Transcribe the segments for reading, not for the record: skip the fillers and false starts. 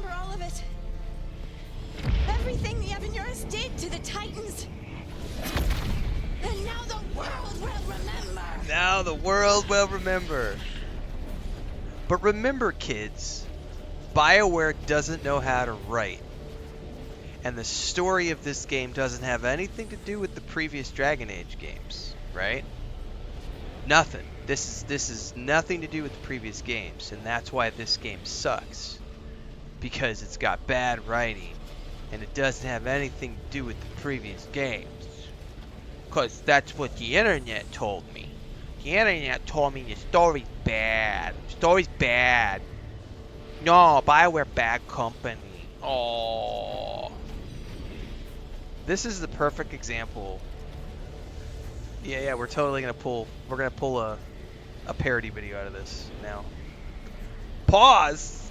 remember all of it. Everything the Evanurus did to the Titans. And now the world will remember. Now the world will remember. But remember, kids, BioWare doesn't know how to write. And the story of this game doesn't have anything to do with the previous Dragon Age games, right? Nothing. This is nothing to do with the previous games, and that's why this game sucks. Because it's got bad writing, and it doesn't have anything to do with the previous games. Because that's what the internet told me. The internet told me the story's bad. The story's bad. No, BioWare bad company. Oh. This is the perfect example. Yeah, we're totally gonna pull a parody video out of this now. Pause!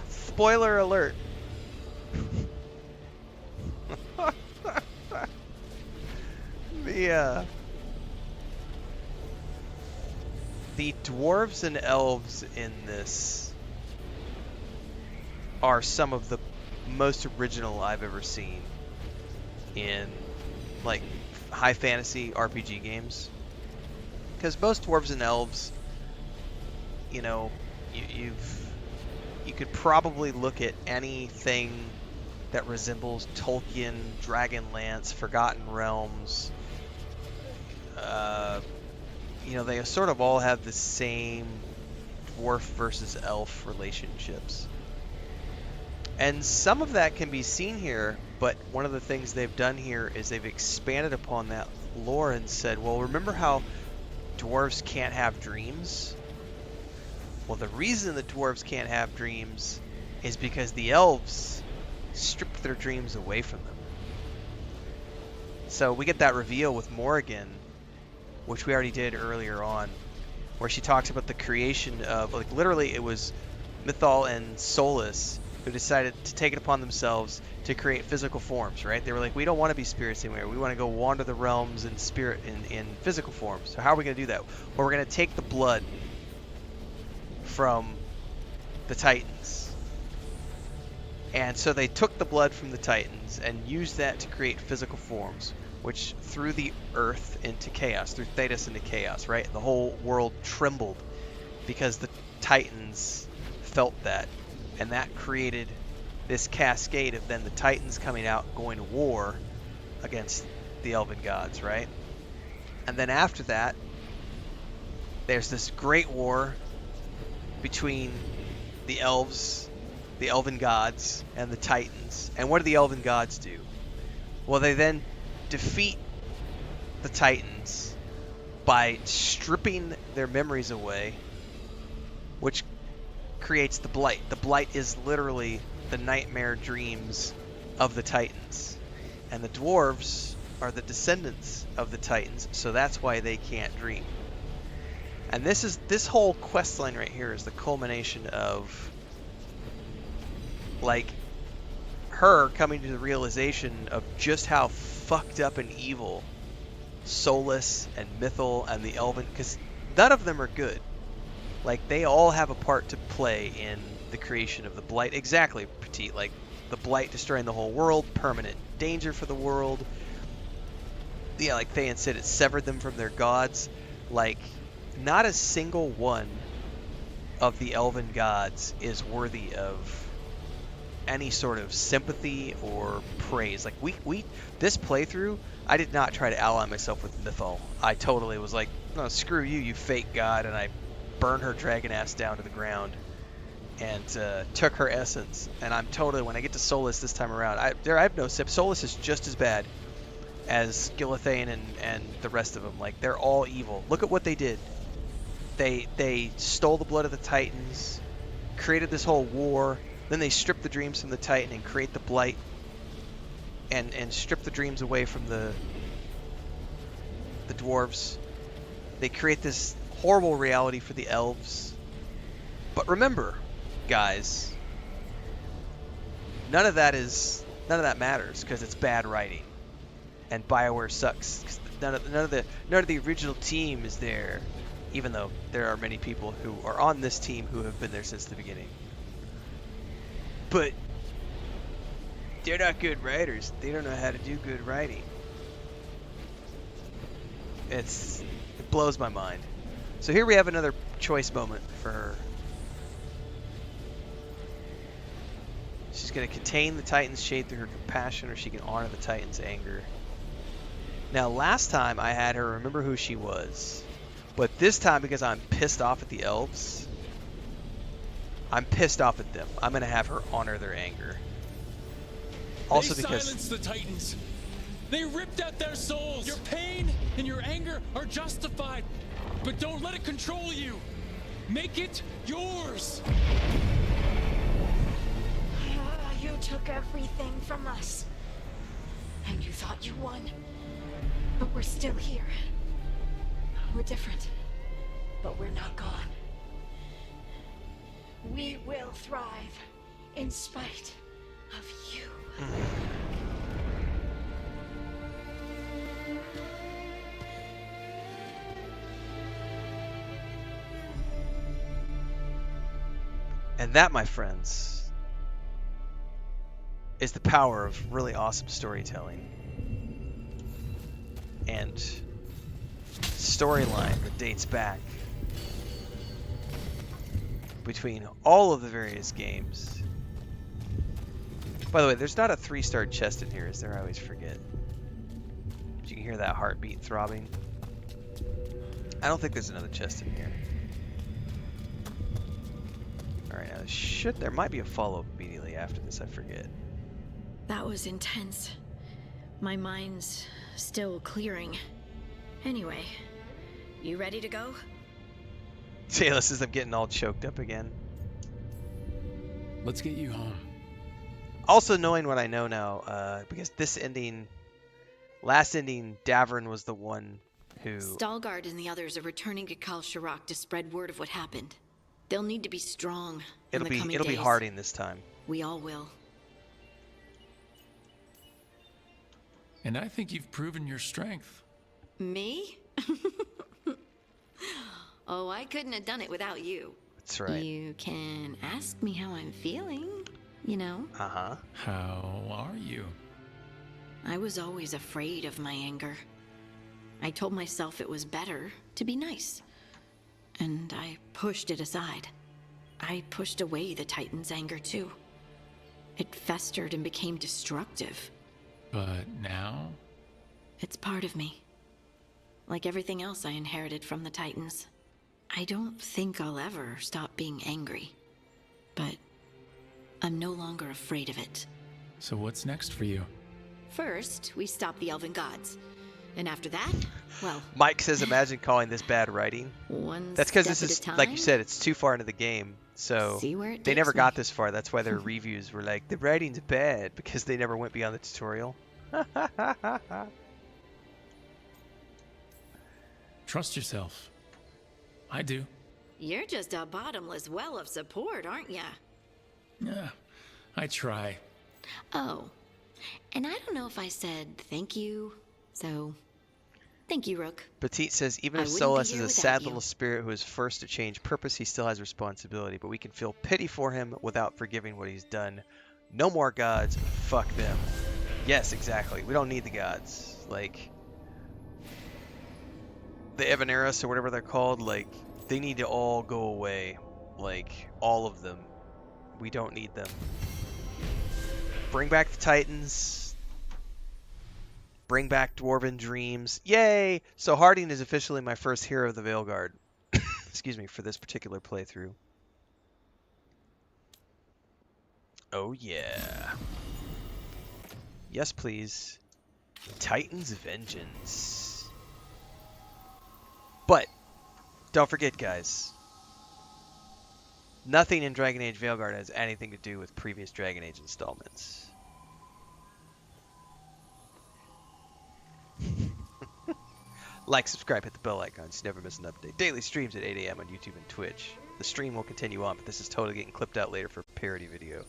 Spoiler alert. The dwarves and elves in this are some of the most original I've ever seen in like high fantasy RPG games. Because most dwarves and elves, you know, you could probably look at anything that resembles Tolkien, Dragonlance, Forgotten Realms. You know, they sort of all have the same dwarf versus elf relationships. And some of that can be seen here, but one of the things they've done here is they've expanded upon that lore and said, well, remember how dwarves can't have dreams? Well, the reason the dwarves can't have dreams is because the elves stripped their dreams away from them. So we get that reveal with Morrigan, which we already did earlier on, where she talks about the creation of, like, literally it was Mythal and Solus who decided to take it upon themselves to create physical forms, right? They were like, we don't want to be spirits anymore. We want to go wander the realms in spirit in physical forms. So how are we going to do that? Well, we're going to take the blood from the Titans. And so they took the blood from the Titans and used that to create physical forms, which threw the earth into chaos, threw Thedas into chaos, right? And the whole world trembled because the Titans felt that. And that created this cascade of then the Titans coming out, going to war against the elven gods, right? And then after that, there's this great war between the elves, the elven gods, and the Titans. And what do the elven gods do? Well, they then defeat the Titans by stripping their memories away, which creates the Blight. The Blight is literally the nightmare dreams of the Titans. And the dwarves are the descendants of the Titans, so that's why they can't dream. And this whole quest line right here is the culmination of, like, her coming to the realization of just how fucked up and evil Solus and Mythal and the Elven, because none of them are good. Like, they all have a part to play in the creation of the Blight. Exactly, Petite. Like, the Blight destroying the whole world, permanent danger for the world. Yeah, like Thay and Sid, it severed them from their gods. Like, not a single one of the elven gods is worthy of any sort of sympathy or praise. Like, this playthrough, I did not try to ally myself with Mythal. I totally was like, oh, screw you, you fake god, and I burned her dragon ass down to the ground and took her essence. And I'm totally, when I get to Solus this time around, I have no sip. Solus is just as bad as Gilithane and the rest of them. Like, they're all evil. Look at what they did. They stole the blood of the Titans, created this whole war, then they stripped the dreams from the Titan and create the Blight, and strip the dreams away from the dwarves. They create this horrible reality for the elves. But remember, guys, none of that matters because it's bad writing, and BioWare sucks. None of the original team is there, even though there are many people who are on this team who have been there since the beginning. but they're not good writers. They don't know how to do good writing. It blows my mind. So here we have another choice moment for her. She's going to contain the Titan's shade through her compassion, or she can honor the Titan's anger. Now, last time I had her remember who she was. But this time, because I'm pissed off at the elves, I'm pissed off at them. I'm going to have her honor their anger. Also they because... silenced the Titans. They ripped out their souls. Your pain and your anger are justified. But don't let it control you. Make it yours. You took everything from us. And you thought you won. But we're still here. We're different. But we're not gone. We will thrive in spite of you. And that, my friends, is the power of really awesome storytelling. And storyline that dates back between all of the various games. By the way, there's not a 3-star chest in here, is there? I always forget. But you can hear that heartbeat throbbing. I don't think there's another chest in here. Alright, now there might be a follow-up immediately after this, I forget. That was intense. My mind's still clearing. Anyway, you ready to go? Taylor says I'm getting all choked up again. Let's get you home. Also, knowing what I know now, because this ending, last ending, Davern was the one who... Stalgard and the others are returning to Kal Shirak to spread word of what happened. They'll need to be strong in the coming days. It'll be Harding this time. We all will. And I think you've proven your strength. Me? Oh, I couldn't have done it without you. That's right. You can ask me how I'm feeling, you know? Uh-huh. How are you? I was always afraid of my anger. I told myself it was better to be nice. And I pushed it aside. I pushed away the Titan's anger too. It festered and became destructive. But now? It's part of me. Like everything else I inherited from the Titans. I don't think I'll ever stop being angry. But I'm no longer afraid of it. So what's next for you? First, we stop the elven gods. And after that, well... Mike says, imagine calling this bad writing. That's because this is, like you said, it's too far into the game. So they never got this far. That's why their reviews were like, the writing's bad, because they never went beyond the tutorial. Trust yourself. I do. You're just a bottomless well of support, aren't ya? Yeah, I try. Oh, and I don't know if I said thank you, so thank you, Rook. Petite says, even if Solus is a sad little spirit who is first to change purpose, he still has responsibility, but we can feel pity for him without forgiving what he's done. No more gods, fuck them. Yes, exactly. We don't need the gods. Like, the Evaneris or whatever they're called, like, they need to all go away. Like, all of them. We don't need them. Bring back the Titans. Bring back Dwarven Dreams. Yay! So Harding is officially my first hero of the Veilguard. Excuse me, for this particular playthrough. Oh yeah. Yes, please. Titan's Vengeance. But, don't forget, guys. Nothing in Dragon Age Veilguard has anything to do with previous Dragon Age installments. Like, subscribe, hit the bell icon so you never miss an update. Daily streams at 8 a.m. on YouTube and Twitch. The stream will continue on, but this is totally getting clipped out later for a parody video.